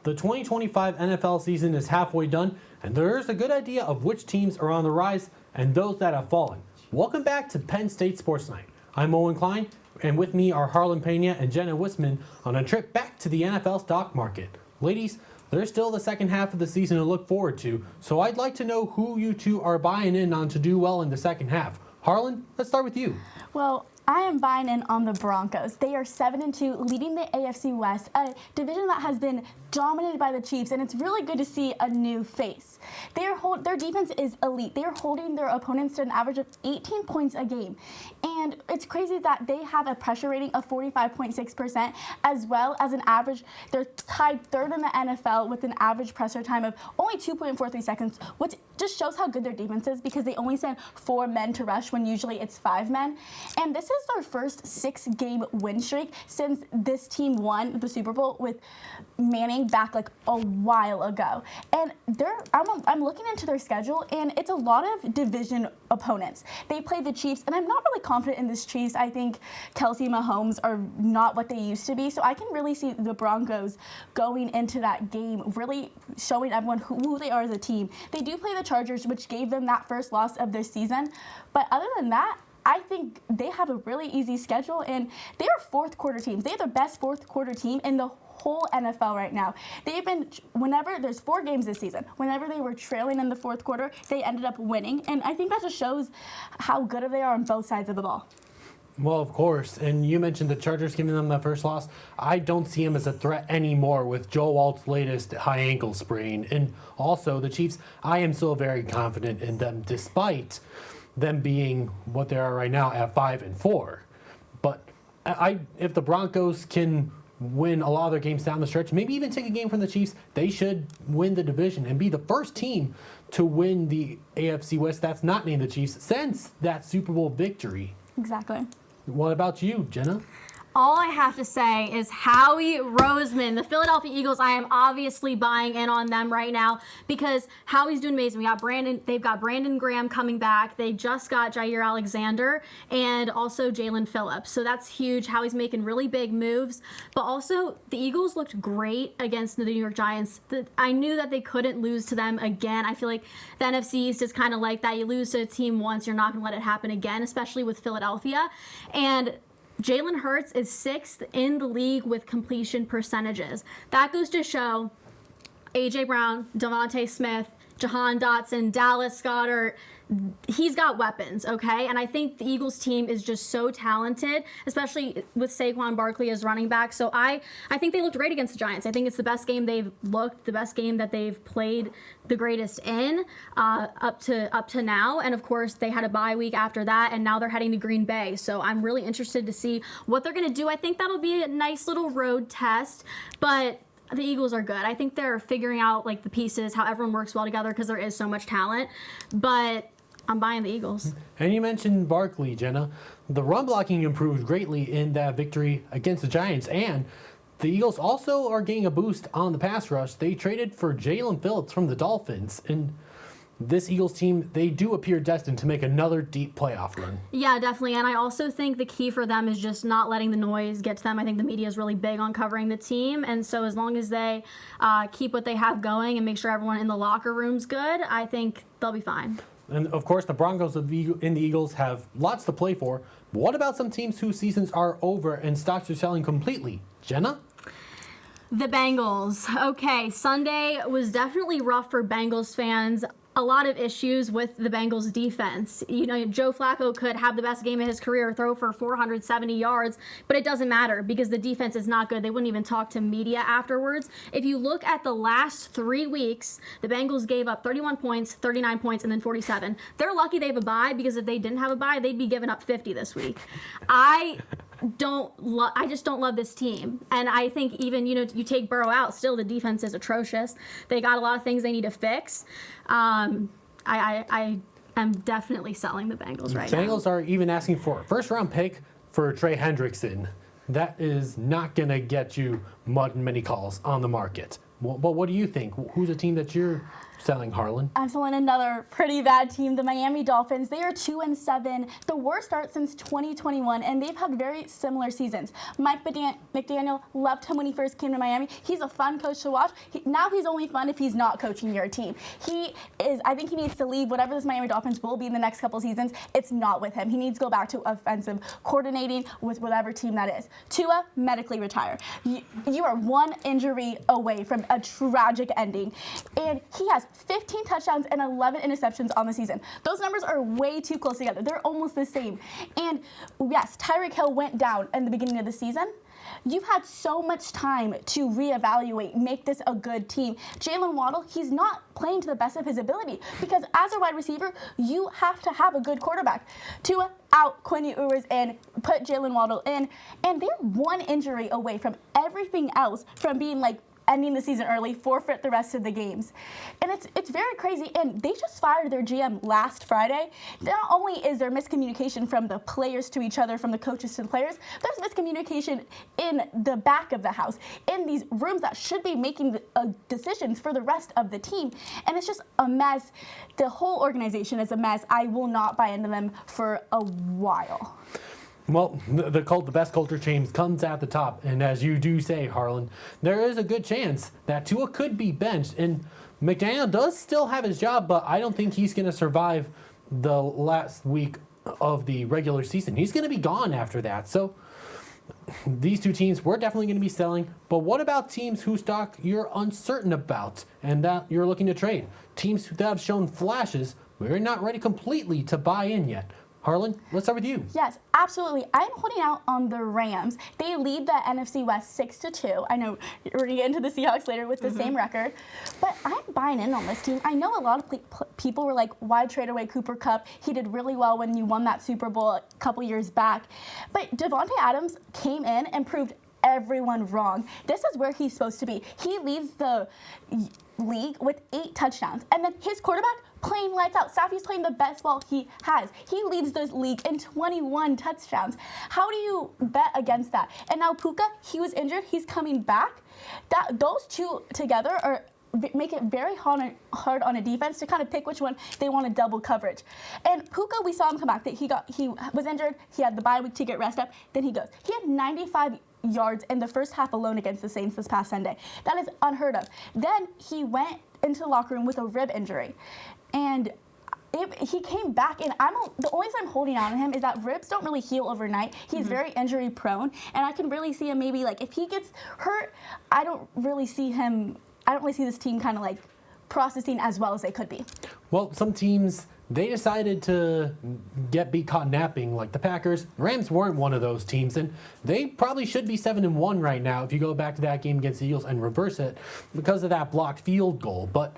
The 2025 NFL season is halfway done, and there's a good idea of which teams are on the rise and those that have fallen. Welcome back to Penn State Sports Night. I'm Owen Klein, and with me are Harlyn, Peña, and Jenna Wissman on a trip back to the NFL stock market. Ladies, there's still the second half of the season to look forward to, so I'd like to know who you two are buying in on to do well in the second half. Harlyn, let's start with you. Well, I am buying in on the Broncos. They are 7-2, leading the AFC West, a division that has been dominated by the Chiefs, and it's really good to see a new face. Their defense is elite. They are holding their opponents to an average of 18 points a game. And it's crazy that they have a pressure rating of 45.6%, as well as an average. They're tied third in the NFL with an average pressure time of only 2.43 seconds, which just shows how good their defense is because they only send 4 men to rush when usually it's 5 men. And this is their first 6-game win streak since this team won the Super Bowl with Manning back like a while ago. And I'm looking into their schedule, and it's a lot of division opponents. They play the Chiefs, and I'm not really confident in this Chiefs. I think Kelsey and Mahomes are not what they used to be, so I can really see the Broncos going into that game, really showing everyone who they are as a team. They do play the Chargers, which gave them that first loss of their season, but other than that, I think they have a really easy schedule, and they are fourth quarter teams. They are the best fourth quarter team in the whole NFL right now. They've been, whenever there's 4 games this season, whenever they were trailing in the fourth quarter, they ended up winning, and I think that just shows how good they are on both sides of the ball. Well, of course, and you mentioned the Chargers giving them that first loss. I don't see him as a threat anymore with Joe Alt's latest high ankle sprain. And also the Chiefs, I am still very confident in them despite them being what they are right now at 5-4. But if the Broncos can win a lot of their games down the stretch, maybe even take a game from the Chiefs, they should win the division and be the first team to win the AFC West that's not named the Chiefs since that Super Bowl victory. Exactly. What about you, Jenna? All I have to say is Howie Roseman, the Philadelphia Eagles. I am obviously buying in on them right now because Howie's doing amazing. They've got Brandon Graham coming back. They just got Jair Alexander and also Jalen Phillips. So that's huge. Howie's making really big moves. But also, the Eagles looked great against the New York Giants. I knew that they couldn't lose to them again. I feel like the NFC East is kind of like that. You lose to a team once, you're not going to let it happen again, especially with Philadelphia. And Jalen Hurts is 6th in the league with completion percentages. That goes to show A.J. Brown, Devontae Smith, Jahan Dotson, Dallas Goedert, he's got weapons, okay? And I think the Eagles team is just so talented, especially with Saquon Barkley as running back. So I think they looked great against the Giants. I think it's the best game they've looked, the best game that they've played the greatest in up to now. And of course, they had a bye week after that, and now they're heading to Green Bay. So I'm really interested to see what they're going to do. I think that'll be a nice little road test, but the Eagles are good. I think they're figuring out like the pieces, how everyone works well together because there is so much talent. But I'm buying the Eagles. And you mentioned Barkley, Jenna. The run blocking improved greatly in that victory against the Giants, and the Eagles also are getting a boost on the pass rush. They traded for Jalen Phillips from the Dolphins, and this Eagles team, they do appear destined to make another deep playoff run. Yeah, definitely. And I also think the key for them is just not letting the noise get to them. I think the media is really big on covering the team. And so as long as they keep what they have going and make sure everyone in the locker room's good, I think they'll be fine. And of course, the Broncos and the Eagles have lots to play for. But what about some teams whose seasons are over and stocks are selling completely? Jenna? The Bengals. Okay, Sunday was definitely rough for Bengals fans. A lot of issues with the Bengals defense. You know, Joe Flacco could have the best game of his career, throw for 470 yards, but it doesn't matter because the defense is not good. They wouldn't even talk to media afterwards. If you look at the last 3 weeks, the Bengals gave up 31 points, 39 points, and then 47. They're lucky they have a bye because if they didn't have a bye, they'd be giving up 50 this week. I just don't love this team. And I think even, you take Burrow out, still the defense is atrocious. They got a lot of things they need to fix. I am definitely selling the Bengals right now. Bengals are even asking for a first-round pick for Trey Hendrickson. That is not going to get you many calls on the market. But what do you think? Who's a team that you're selling, Harlyn? I'm selling another pretty bad team, the Miami Dolphins. They are 2-7, the worst start since 2021, and they've had very similar seasons. Mike McDaniel loved him when he first came to Miami. He's a fun coach to watch. Now he's only fun if he's not coaching your team. I think he needs to leave. Whatever this Miami Dolphins will be in the next couple seasons, it's not with him. He needs to go back to offensive coordinating with whatever team that is. Tua, medically retire. You are one injury away from a tragic ending, and he has 15 touchdowns and 11 interceptions on the season. Those numbers are way too close together. They're almost the same. And yes, Tyreek Hill went down in the beginning of the season. You've had so much time to reevaluate, make this a good team. Jalen Waddle, he's not playing to the best of his ability because as a wide receiver, you have to have a good quarterback. Tua out, Quinn Ewers in, put Jalen Waddle in, and they're one injury away from everything else from being like ending the season early, forfeit the rest of the games. And it's very crazy. And they just fired their GM last Friday. Not only is there miscommunication from the players to each other, from the coaches to the players, there's miscommunication in the back of the house, in these rooms that should be making decisions for the rest of the team. And it's just a mess. The whole organization is a mess. I will not buy into them for a while. Well, the best culture change comes at the top, and as you do say, Harlan, there is a good chance that Tua could be benched, and McDaniel does still have his job, but I don't think he's going to survive the last week of the regular season. He's going to be gone after that, so these two teams we're definitely going to be selling. But what about teams whose stock you're uncertain about and that you're looking to trade? Teams that have shown flashes, but are not ready completely to buy in yet. Harlan, let's start with you. Yes, absolutely. I'm holding out on the Rams. They lead the NFC West 6-2. I know we're going to get into the Seahawks later with the same record, but I'm buying in on this team. I know a lot of people were like, why trade away Cooper Kupp? He did really well when you won that Super Bowl a couple years back. But Devontae Adams came in and proved everyone wrong. This is where he's supposed to be. He leads the league with 8 touchdowns, and then his quarterback playing lights out. Staffy's playing the best ball he has. He leads the league in 21 touchdowns. How do you bet against that? And now Puka, he was injured. He's coming back. Those two together make it very hard on a defense to kind of pick which one they want to double coverage. And Puka, we saw him come back. He was injured. He had the bye week to get rest up. Then he goes. He had 95 yards in the first half alone against the Saints this past Sunday. That is unheard of. Then he went into the locker room with a rib injury. And he came back, and the only reason I'm holding on to him is that ribs don't really heal overnight. He's very injury prone, and I can really see him maybe like if he gets hurt, I don't really see this team kind of like processing as well as they could be. Well, some teams, they decided to be caught napping, like the Packers. Rams weren't one of those teams, and they probably should be 7-1 right now if you go back to that game against the Eagles and reverse it because of that blocked field goal. But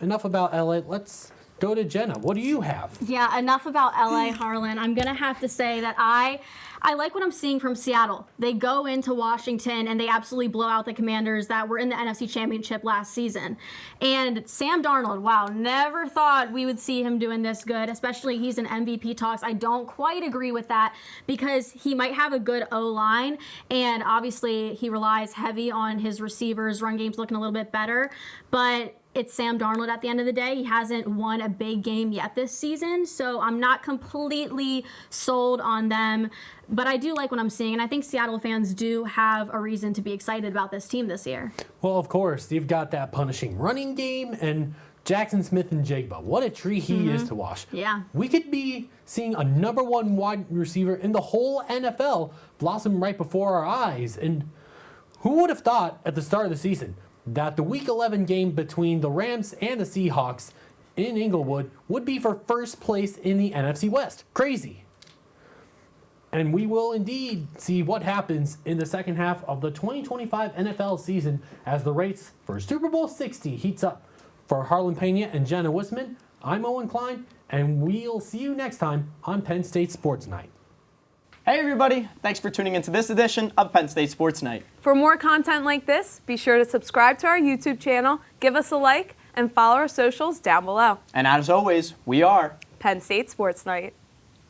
enough about LA. Let's go to Jenna. What do you have? Yeah, enough about LA, Harlan. I'm going to have to say that I like what I'm seeing from Seattle. They go into Washington and they absolutely blow out the Commanders that were in the NFC Championship last season. And Sam Darnold, wow, never thought we would see him doing this good, especially he's in MVP talks. I don't quite agree with that because he might have a good O-line, and obviously he relies heavy on his receivers. Run game's looking a little bit better, but it's Sam Darnold at the end of the day. He hasn't won a big game yet this season, so I'm not completely sold on them. But I do like what I'm seeing, and I think Seattle fans do have a reason to be excited about this team this year. Well, of course, you've got that punishing running game, and Jackson Smith-Njigba. What a tree he is to watch. Yeah. We could be seeing a number 1 wide receiver in the whole NFL blossom right before our eyes. And who would have thought at the start of the season that the Week 11 game between the Rams and the Seahawks in Inglewood would be for first place in the NFC West? Crazy. And we will indeed see what happens in the second half of the 2025 NFL season as the race for Super Bowl 60 heats up. For Harlyn, Peña, and Jenna Wissman, I'm Owen Klein, and we'll see you next time on Penn State Sports Night. Hey everybody, thanks for tuning into this edition of Penn State Sports Night. For more content like this, be sure to subscribe to our YouTube channel, give us a like, and follow our socials down below. And as always, we are Penn State Sports Night.